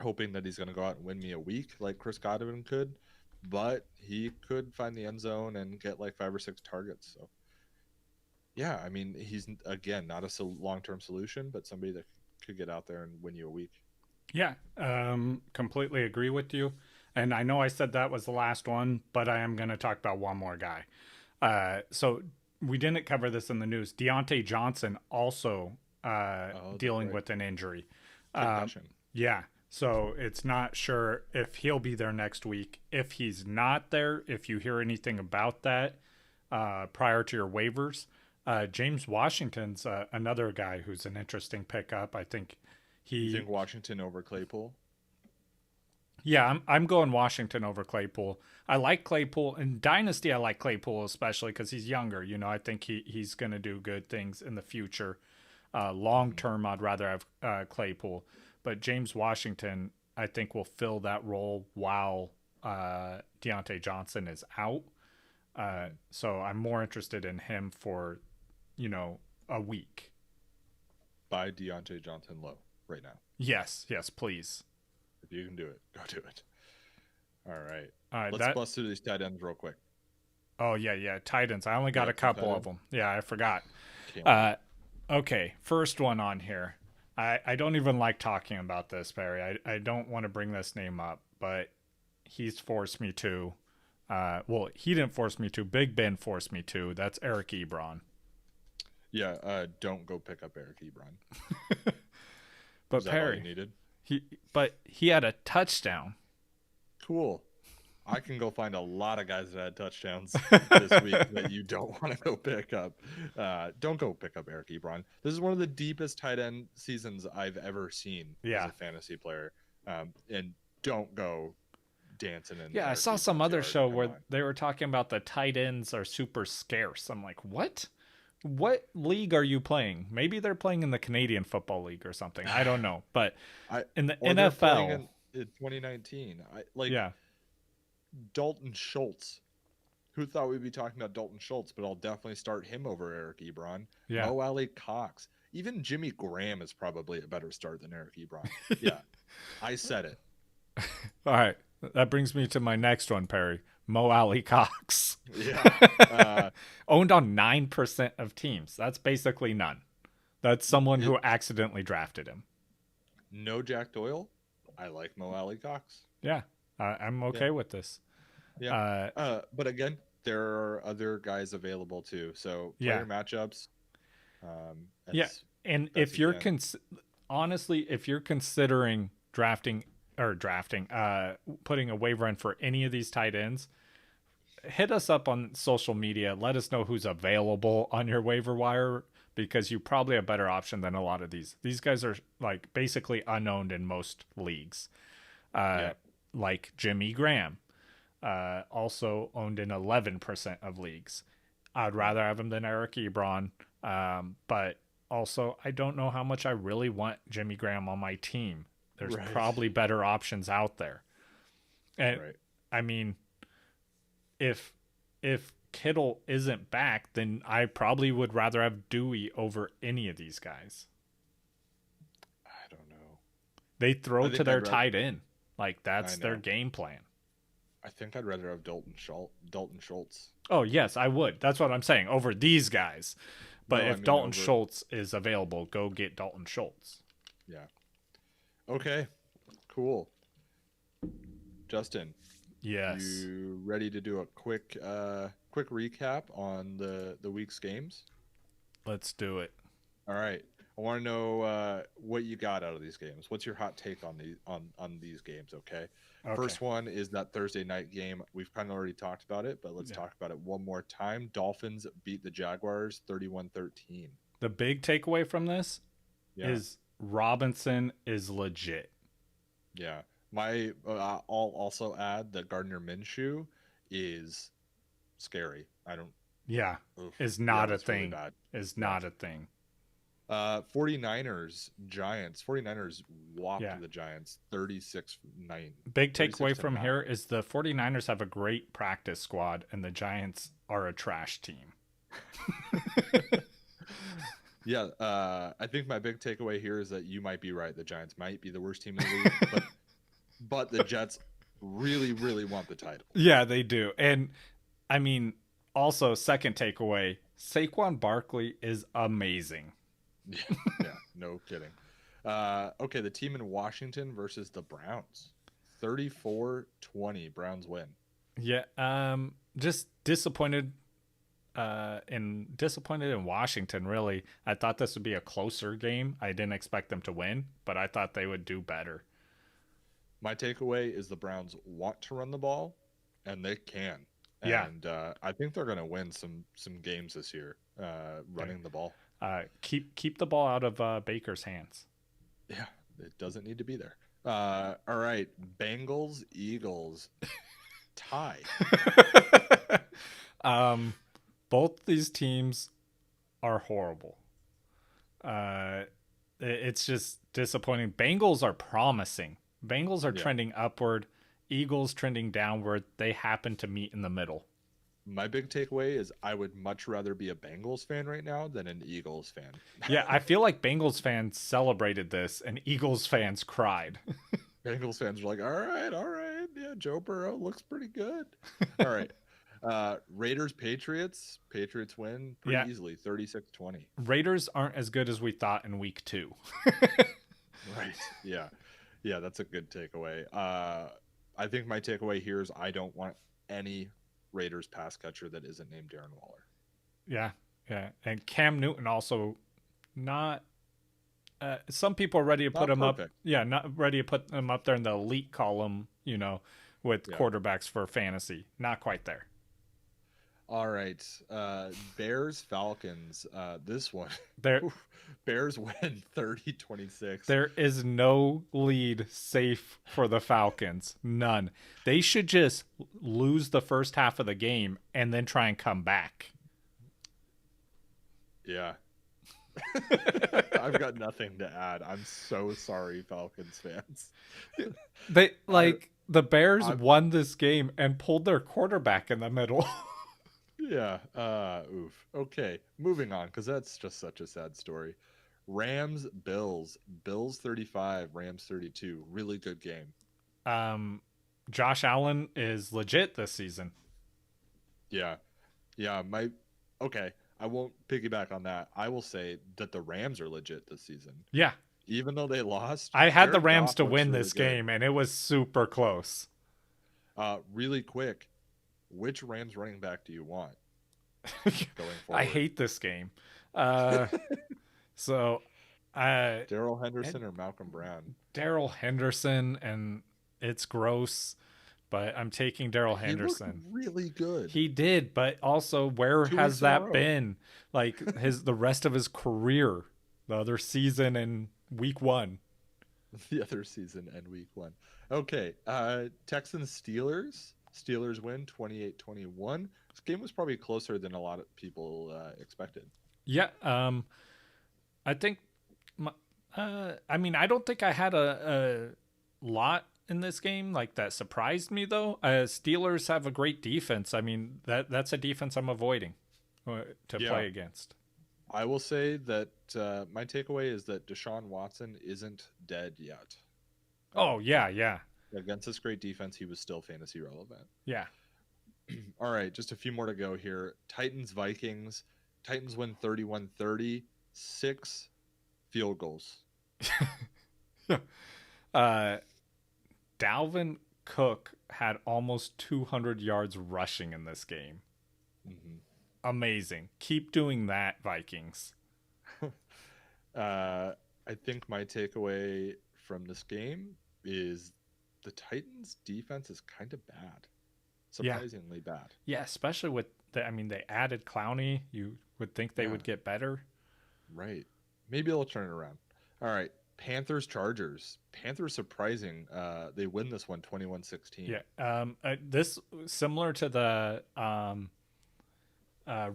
Speaker 2: hoping that he's going to go out and win me a week like Chris Godwin could, but he could find the end zone and get 5 or 6 targets. So yeah, I mean, he's again not a long-term solution, but somebody that could get out there and win you a week.
Speaker 1: Yeah, completely agree with you. And I know I said that was the last one, but I am going to talk about one more guy. So we didn't cover this in the news. Deontay Johnson also dealing with an injury.
Speaker 2: Concussion.
Speaker 1: Yeah. So it's not sure if he'll be there next week. If he's not there, if you hear anything about that prior to your waivers, James Washington's another guy who's an interesting pickup. I think
Speaker 2: You think Washington over Claypool?
Speaker 1: Yeah, I'm going Washington over Claypool. I like Claypool in Dynasty. I like Claypool especially because he's younger. I think he's going to do good things in the future. Long term, I'd rather have Claypool, but James Washington I think will fill that role while Deontay Johnson is out. So I'm more interested in him for a week.
Speaker 2: Buy Deontay Johnson low right now.
Speaker 1: Yes, please.
Speaker 2: If you can do it, go do it. All right.
Speaker 1: All right,
Speaker 2: Let's bust through these tight ends real quick.
Speaker 1: Oh, yeah. Titans. I only got a couple of them. Yeah, I forgot. Okay, first one on here. I don't even like talking about this, Barry. I don't want to bring this name up, but he's forced me to. Well, he didn't force me to. Big Ben forced me to. That's Eric Ebron.
Speaker 2: Yeah, don't go pick up Eric Ebron.
Speaker 1: But Perry,
Speaker 2: you needed?
Speaker 1: He had a touchdown.
Speaker 2: Cool. I can go find a lot of guys that had touchdowns this week that you don't want to go pick up. Don't go pick up Eric Ebron. This is one of the deepest tight end seasons I've ever seen as a fantasy player. And don't go dancing in.
Speaker 1: Yeah, I saw some other show where they were talking about the tight ends are super scarce. I'm like, what? What league are you playing? Maybe they're playing in the Canadian Football League or something. I don't know. But in the NFL
Speaker 2: in 2019, Dalton Schultz. Who thought we'd be talking about Dalton Schultz? But I'll definitely start him over Eric Ebron.
Speaker 1: Yeah.
Speaker 2: Mo Alley Cox. Even Jimmy Graham is probably a better start than Eric Ebron. Yeah, I said it.
Speaker 1: All right. That brings me to my next one, Perry. Mo Alley Cox.
Speaker 2: Yeah.
Speaker 1: Owned on 9% of teams. That's basically none. That's someone who accidentally drafted him.
Speaker 2: No Jack Doyle. I like Mo Alley Cox.
Speaker 1: Yeah. I'm okay with this.
Speaker 2: Yeah. But again, there are other guys available too. So player matchups.
Speaker 1: And if you're honestly, if you're considering putting a waiver in for any of these tight ends, hit us up on social media. Let us know who's available on your waiver wire, because you probably have a better option than a lot of these. These guys are like basically unowned in most leagues. Like Jimmy Graham, also owned in 11% of leagues. I'd rather have him than Eric Ebron. But also, I don't know how much I really want Jimmy Graham on my team. There's probably better options out there. And I mean, if Kittle isn't back, then I probably would rather have Dewey over any of these guys.
Speaker 2: I don't know.
Speaker 1: They throw to their tight end. Like, that's their game plan.
Speaker 2: I think I'd rather have Dalton Schultz.
Speaker 1: Oh, yes, I would. That's what I'm saying. Over these guys. But if Dalton Schultz is available, go get Dalton Schultz.
Speaker 2: Yeah. Okay. Cool. Justin.
Speaker 1: Yes.
Speaker 2: You ready to do a quick recap on the week's games?
Speaker 1: Let's do it.
Speaker 2: All right. I want to know what you got out of these games. What's your hot take on these games? Okay. First one is that Thursday night game. We've kind of already talked about it, but let's talk about it one more time. Dolphins beat the Jaguars 31-13.
Speaker 1: The big takeaway from this is Robinson is legit.
Speaker 2: Yeah. I'll also add that Gardner Minshew is scary.
Speaker 1: Is not a thing. Really is not a thing.
Speaker 2: 49ers Giants. 49ers whopped the Giants 36-9.
Speaker 1: Big takeaway from here is the 49ers have a great practice squad and the Giants are a trash team.
Speaker 2: Yeah, I think my big takeaway here is that you might be right. The Giants might be the worst team in the league, but the Jets really, really want the title.
Speaker 1: Yeah, they do. And I mean, also second takeaway, Saquon Barkley is amazing.
Speaker 2: Yeah, no kidding. Okay, the team in Washington versus the Browns. 34-20, Browns win.
Speaker 1: Yeah, just disappointed in Washington, really. I thought this would be a closer game. I didn't expect them to win, but I thought they would do better.
Speaker 2: My takeaway is the Browns want to run the ball, and they can.
Speaker 1: Yeah.
Speaker 2: And I think they're going to win some games this year running the ball.
Speaker 1: Keep the ball out of Baker's hands.
Speaker 2: Yeah, it doesn't need to be there. All right, Bengals Eagles tie.
Speaker 1: Both these teams are horrible. It's just disappointing. Bengals are promising. Bengals are trending upward. Eagles trending downward. They happen to meet in the middle.
Speaker 2: My big takeaway is I would much rather be a Bengals fan right now than an Eagles fan.
Speaker 1: Yeah, I feel like Bengals fans celebrated this and Eagles fans cried.
Speaker 2: Bengals fans are like, all right. Yeah, Joe Burrow looks pretty good. All right. Raiders, Patriots. Patriots win pretty easily, 36-20.
Speaker 1: Raiders aren't as good as we thought in week 2.
Speaker 2: Right. Yeah. Yeah, that's a good takeaway. I think my takeaway here is I don't want any Raiders pass catcher that isn't named Darren Waller.
Speaker 1: Yeah. And Cam Newton also not some people are ready to put him up. Yeah, not ready to put him up there in the elite column, with quarterbacks for fantasy. Not quite there.
Speaker 2: All right. Bears, Falcons. This one. Bears win 30-26.
Speaker 1: There is no lead safe for the Falcons. None. They should just lose the first half of the game and then try and come back.
Speaker 2: Yeah. I've got nothing to add. I'm so sorry, Falcons fans.
Speaker 1: The Bears won this game and pulled their quarterback in the middle.
Speaker 2: Yeah. Oof. Okay. Moving on, because that's just such a sad story. Rams, Bills. Bills 35, Rams 32. Really good game.
Speaker 1: Josh Allen is legit this season.
Speaker 2: Yeah. Okay. I won't piggyback on that. I will say that the Rams are legit this season.
Speaker 1: Yeah.
Speaker 2: Even though they lost.
Speaker 1: I had the Rams to win this game, and it was super close.
Speaker 2: Really quick. Which Rams running back do you want going forward?
Speaker 1: I hate this game. So,
Speaker 2: Daryl Henderson or Malcolm Brown?
Speaker 1: Daryl Henderson, and it's gross, but I'm taking Daryl Henderson.
Speaker 2: He looked really good.
Speaker 1: He did, but also where has that been? Like the rest of his career, the other season and week 1.
Speaker 2: The other season and week 1. Okay, Texans Steelers. Steelers win 28-21. This game was probably closer than a lot of people expected.
Speaker 1: Yeah, I think. I don't think I had a lot in this game like that surprised me though. Steelers have a great defense. I mean that's a defense I'm avoiding to play against.
Speaker 2: I will say that my takeaway is that Deshaun Watson isn't dead yet.
Speaker 1: Oh yeah.
Speaker 2: Against this great defense, he was still fantasy relevant.
Speaker 1: Yeah.
Speaker 2: All right, just a few more to go here. Titans, Vikings. Titans win 31-30. 6 field goals.
Speaker 1: Dalvin Cook had almost 200 yards rushing in this game.
Speaker 2: Mm-hmm.
Speaker 1: Amazing. Keep doing that, Vikings.
Speaker 2: I think my takeaway from this game is the Titans defense is kind of bad. Surprisingly bad.
Speaker 1: Yeah, especially with they added Clowney. You would think they would get better.
Speaker 2: Right. Maybe they'll turn it around. All right. Panthers, Chargers. Panthers surprising. They win this one 21-16.
Speaker 1: Yeah. This similar to the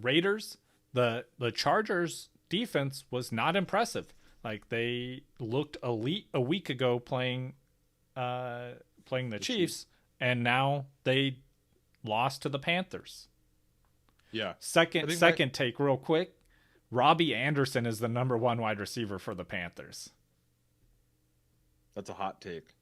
Speaker 1: Raiders. The Chargers defense was not impressive. Like they looked elite a week ago playing the Chiefs, and now they lost to the Panthers.
Speaker 2: Yeah.
Speaker 1: Second take real quick. Robbie Anderson is the number 1 wide receiver for the Panthers.
Speaker 2: That's a hot take.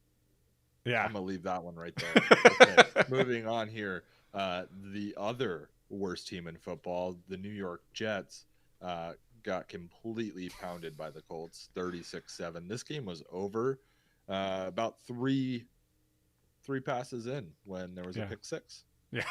Speaker 1: Yeah.
Speaker 2: I'm going to leave that one right there. Okay. Moving on here. The other worst team in football, the New York Jets, got completely pounded by the Colts, 36-7. This game was over about three passes in when there was a pick 6.
Speaker 1: Yeah.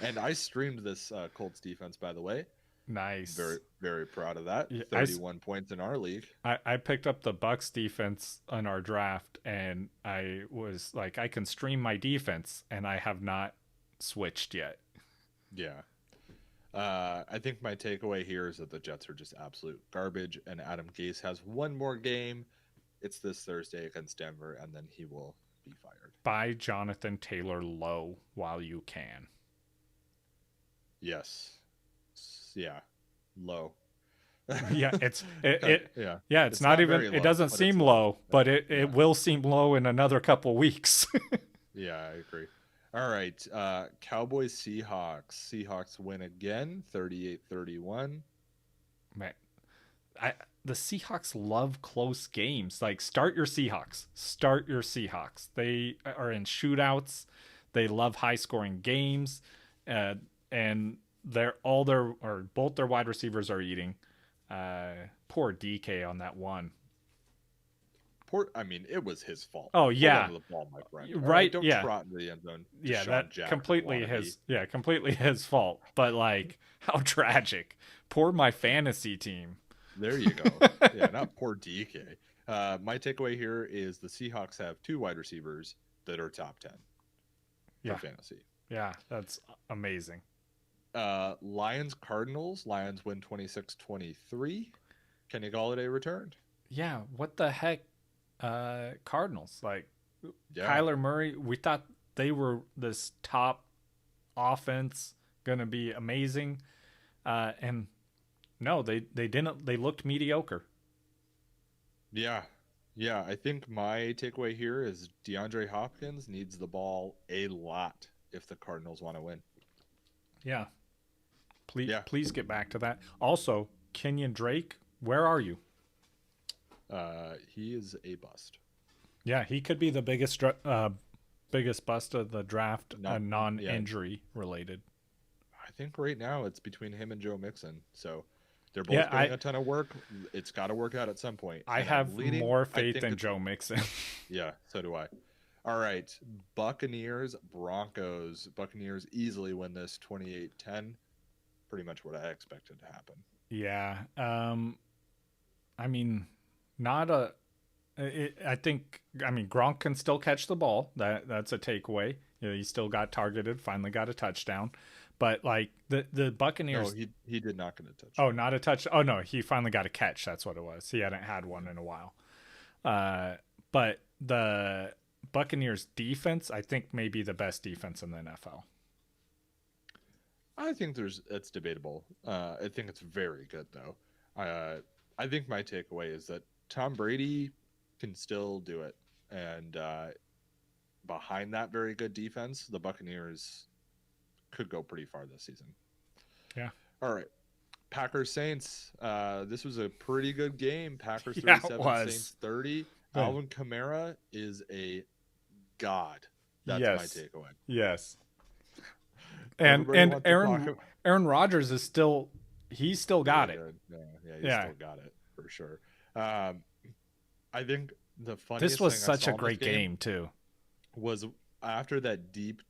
Speaker 2: And I streamed this Colts defense, by the way.
Speaker 1: Nice.
Speaker 2: Very, very proud of that.
Speaker 1: Yeah,
Speaker 2: 31 points in our league.
Speaker 1: I picked up the Bucks defense on our draft, and I was like, I can stream my defense, and I have not switched yet.
Speaker 2: Yeah. I think my takeaway here is that the Jets are just absolute garbage, and Adam Gase has one more game. It's this Thursday against Denver, and then he will be fired.
Speaker 1: Buy Jonathan Taylor low while you can.
Speaker 2: Yes. Yeah. Low.
Speaker 1: Yeah, it's
Speaker 2: It's
Speaker 1: not even
Speaker 2: very
Speaker 1: it
Speaker 2: low,
Speaker 1: doesn't
Speaker 2: but
Speaker 1: seem
Speaker 2: it's
Speaker 1: low, but
Speaker 2: Yeah.
Speaker 1: it will seem low in another couple weeks.
Speaker 2: Yeah, I agree. All right. Cowboys Seahawks. Seahawks win again, 38-31.
Speaker 1: Man, the Seahawks love close games. Like, start your Seahawks. They are in shootouts. They love high scoring games, and both their wide receivers are eating. Poor DK on that one.
Speaker 2: It was his fault.
Speaker 1: Oh yeah,
Speaker 2: Hold on to the ball, my friend.
Speaker 1: Right?
Speaker 2: Don't
Speaker 1: yeah,
Speaker 2: trot into the end zone.
Speaker 1: yeah.
Speaker 2: Deshaun
Speaker 1: That
Speaker 2: Jackson
Speaker 1: completely
Speaker 2: wannabe.
Speaker 1: completely his fault. But like, how tragic. Poor my fantasy team.
Speaker 2: There you go. Yeah, not poor DK. My takeaway here is the Seahawks have two wide receivers that are top 10 for fantasy.
Speaker 1: Yeah, that's amazing.
Speaker 2: Lions Cardinals. Lions win 26-23. Kenny Golladay returned.
Speaker 1: Yeah, what the heck? Cardinals, like
Speaker 2: Yeah.
Speaker 1: Kyler Murray, we thought they were this top offense, gonna be amazing, and no, they didn't. They looked mediocre.
Speaker 2: Yeah. I think my takeaway here is DeAndre Hopkins needs the ball a lot if the Cardinals want to win.
Speaker 1: Yeah, please get back to that. Also, Kenyon Drake, where are you?
Speaker 2: He is a bust.
Speaker 1: Yeah, he could be the biggest bust of the draft, non-injury related.
Speaker 2: I think right now it's between him and Joe Mixon. So they're both doing a ton of work. It's got to work out at some point.
Speaker 1: I have more faith in Joe Mixon.
Speaker 2: Yeah, so do I. All right, Buccaneers, Broncos. Buccaneers easily win this 28-10. Pretty much what I expected to happen.
Speaker 1: Yeah. Gronk can still catch the ball. That's a takeaway. He still got targeted, finally got a touchdown. But like the Buccaneers,
Speaker 2: no, he did not get a touchdown.
Speaker 1: Oh, not a touch. Oh no, he finally got a catch. That's what it was. He hadn't had one in a while. But the Buccaneers defense, I think, may be the best defense in the NFL.
Speaker 2: I think it's debatable. I think it's very good though. I think my takeaway is that Tom Brady can still do it, and behind that very good defense, the Buccaneers could go pretty far this season.
Speaker 1: Yeah.
Speaker 2: All right. Packers Saints. This was a pretty good game. Packers 37, Saints 30.
Speaker 1: Good.
Speaker 2: Alvin Kamara is a god. That's my takeaway.
Speaker 1: Yes. And Aaron Rodgers is still got it.
Speaker 2: Yeah, still got it for sure. I think the funniest
Speaker 1: this was
Speaker 2: thing
Speaker 1: such
Speaker 2: I
Speaker 1: a
Speaker 2: saw in
Speaker 1: great
Speaker 2: this
Speaker 1: game too.
Speaker 2: Was after that deep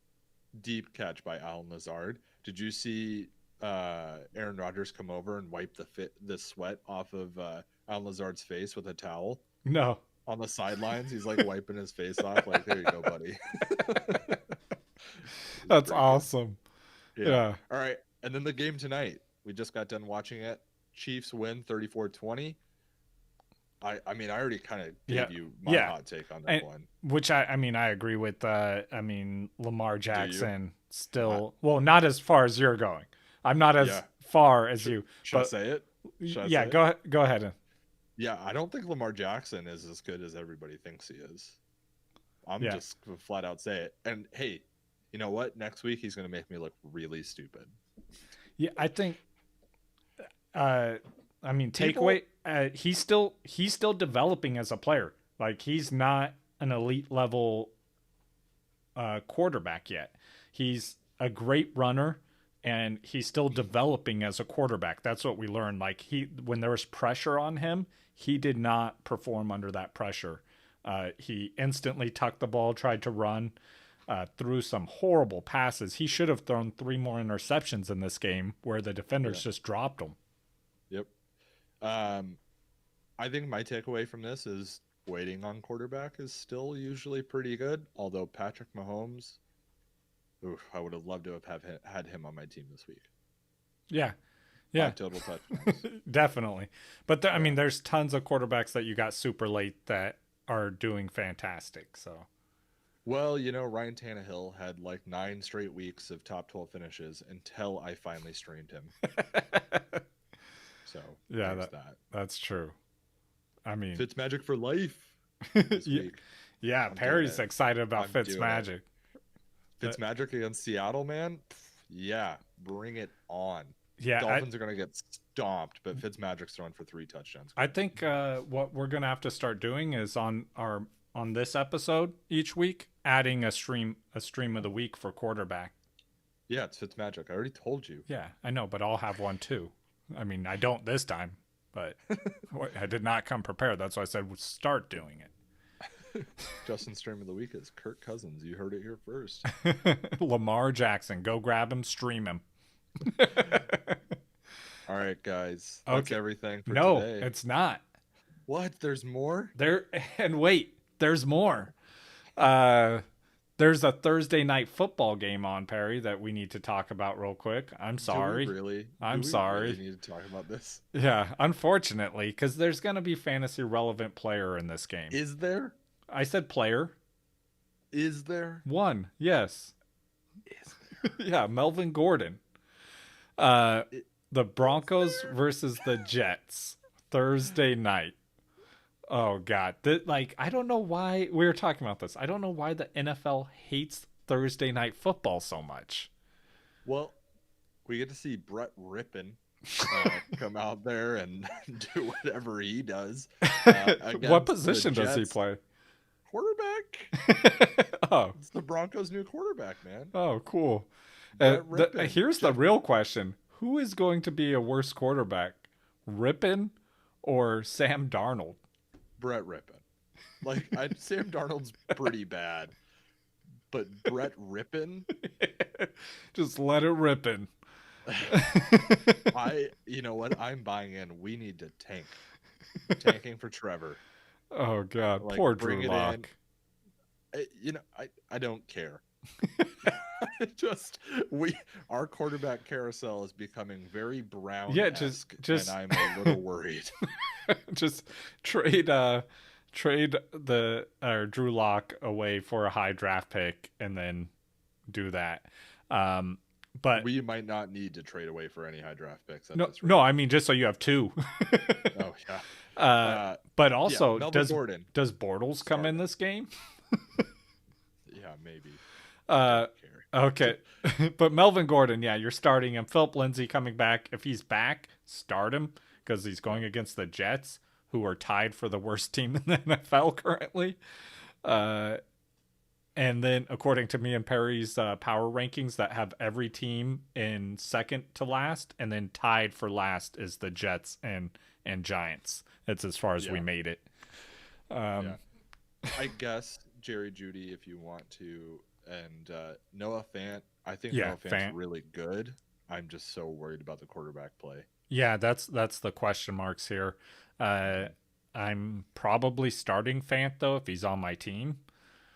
Speaker 2: catch by Alan Lazard. Did you see Aaron Rodgers come over and wipe the sweat off of Alan Lazard's face with a towel?
Speaker 1: No.
Speaker 2: On the sidelines, he's like wiping his face off. Like, there you go, buddy.
Speaker 1: That's awesome. Yeah.
Speaker 2: All right. And then the game tonight. We just got done watching it. Chiefs win 34-20. I already kind of gave you my hot take on that one.
Speaker 1: Which I agree with. Lamar Jackson still, not as far as you're going. I'm not as far as you.
Speaker 2: Should I say it?
Speaker 1: Go ahead.
Speaker 2: Yeah, I don't think Lamar Jackson is as good as everybody thinks he is. I'm just flat out say it. And hey, you know what? Next week he's going to make me look really stupid.
Speaker 1: Yeah, I think. Takeaway. He's still developing as a player. Like, he's not an elite level quarterback yet. He's a great runner, and he's still developing as a quarterback. That's what we learned. Like, when there was pressure on him, he did not perform under that pressure. He instantly tucked the ball, tried to run. threw some horrible passes. He should have thrown 3 more interceptions in this game where the defenders just dropped him.
Speaker 2: Yep. I think my takeaway from this is waiting on quarterback is still usually pretty good. Although Patrick Mahomes, I would have loved to have had him on my team this week.
Speaker 1: Yeah.
Speaker 2: 5 total touchdowns.
Speaker 1: Definitely. But I mean, there's tons of quarterbacks that you got super late that are doing fantastic. So,
Speaker 2: well, Ryan Tannehill had like 9 straight weeks of top 12 finishes until I finally streamed him. So
Speaker 1: yeah, that's true. I mean,
Speaker 2: Fitzmagic for life this week.
Speaker 1: Yeah, Perry's excited about Fitzmagic.
Speaker 2: Fitzmagic against Seattle, man. Yeah, bring it on.
Speaker 1: Yeah,
Speaker 2: Dolphins are going to get stomped, but Fitzmagic's throwing for 3 touchdowns.
Speaker 1: I think what we're going to have to start doing is on this episode each week, adding a stream of the week for quarterback.
Speaker 2: Yeah, it's Fitzmagic. I already told you.
Speaker 1: Yeah, I know, but I'll have one too. I mean, I don't this time, but I did not come prepared. That's why I said we'll start doing it.
Speaker 2: Justin's stream of the week is Kirk Cousins. You heard it here first.
Speaker 1: Lamar Jackson. Go grab him, stream him.
Speaker 2: All right, guys. That's everything for today.
Speaker 1: No, it's not.
Speaker 2: What? There's more?
Speaker 1: There's more. There's a Thursday night football game on, Perry, that we need to talk about real quick. I'm sorry. I'm sorry.
Speaker 2: Really need to talk about this?
Speaker 1: Yeah, unfortunately, because there's going to be fantasy relevant player in this game.
Speaker 2: Is there?
Speaker 1: I said player.
Speaker 2: Is there?
Speaker 1: One, yes.
Speaker 2: Is there?
Speaker 1: Yeah, Melvin Gordon. The Broncos versus the Jets, Thursday night. Oh, God. I don't know why. We were talking about this. I don't know why the NFL hates Thursday night football so much.
Speaker 2: Well, we get to see Brett Rippon come out there and do whatever he does.
Speaker 1: What position does he play?
Speaker 2: Quarterback.
Speaker 1: Oh.
Speaker 2: It's the Broncos' new quarterback, man.
Speaker 1: Oh, cool. Here's the real question. Who is going to be a worse quarterback? Rippon or Sam Darnold?
Speaker 2: Brett Rippon. Sam Darnold's pretty bad, but Brett Rippon?
Speaker 1: Just let it rippin'.
Speaker 2: You know what? I'm buying in. We need to tank. Tanking for Trevor.
Speaker 1: Oh, God. Poor Drew Lock.
Speaker 2: I don't care. Our quarterback carousel is becoming very brown.
Speaker 1: Yeah, just
Speaker 2: and I'm a little worried.
Speaker 1: Just trade Drew Lock away for a high draft pick and then do that. But
Speaker 2: we might not need to trade away for any high draft picks.
Speaker 1: No, I mean just so you have 2.
Speaker 2: Oh yeah.
Speaker 1: But also, does Bortles come in this game?
Speaker 2: Yeah, maybe.
Speaker 1: Okay. But Melvin Gordon, yeah, you're starting him. Philip Lindsay coming back. If he's back, start him because he's going against the Jets, who are tied for the worst team in the NFL currently. And then, according to me and Perry's power rankings, that have every team in second to last, and then tied for last is the Jets and Giants. That's as far as we made it.
Speaker 2: I guess Jerry Jeudy, if you want to, and Noah Fant. I think Noah Fant's really good. I'm just so worried about the quarterback play.
Speaker 1: Yeah, that's the question marks here. I'm probably starting Fant though if he's on my team.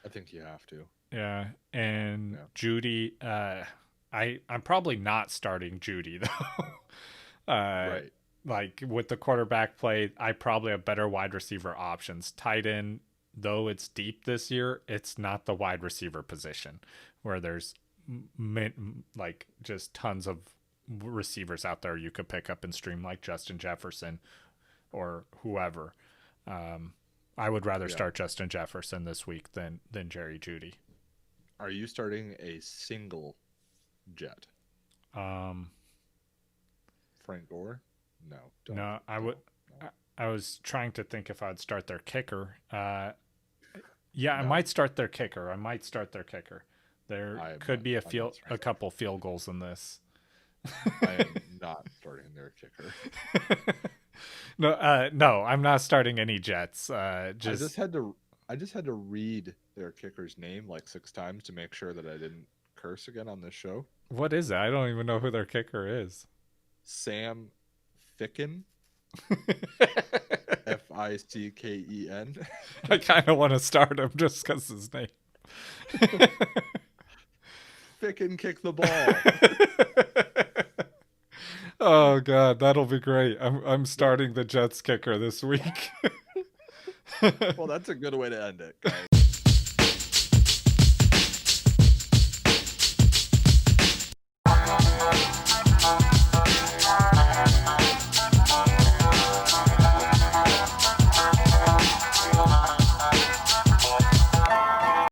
Speaker 2: I think you have to.
Speaker 1: Yeah, and Jeudy. I'm probably not starting Jeudy though.
Speaker 2: Right.
Speaker 1: Like with the quarterback play, I probably have better wide receiver options. Tight end, though it's deep this year, it's not the wide receiver position where there's just tons of receivers out there you could pick up and stream like Justin Jefferson or whoever. I would rather start Justin Jefferson this week than Jerry Jeudy.
Speaker 2: Are you starting a single Jet?
Speaker 1: Frank
Speaker 2: Gore? No.
Speaker 1: No, I would. No. I was trying to think if I'd start their kicker. I might start their kicker. There could be a couple field goals in this.
Speaker 2: I am not starting their kicker.
Speaker 1: No, I'm not starting any Jets.
Speaker 2: I I just had to read their kicker's name like 6 times to make sure that I didn't curse again on this show.
Speaker 1: What is it? I don't even know who their kicker is.
Speaker 2: Sam Ficken. Ficken.
Speaker 1: I kind of want to start him just because his name.
Speaker 2: Ficken kick the ball.
Speaker 1: Oh God, that'll be great. I'm starting the Jets kicker this week.
Speaker 2: Well, that's a good way to end it, guys.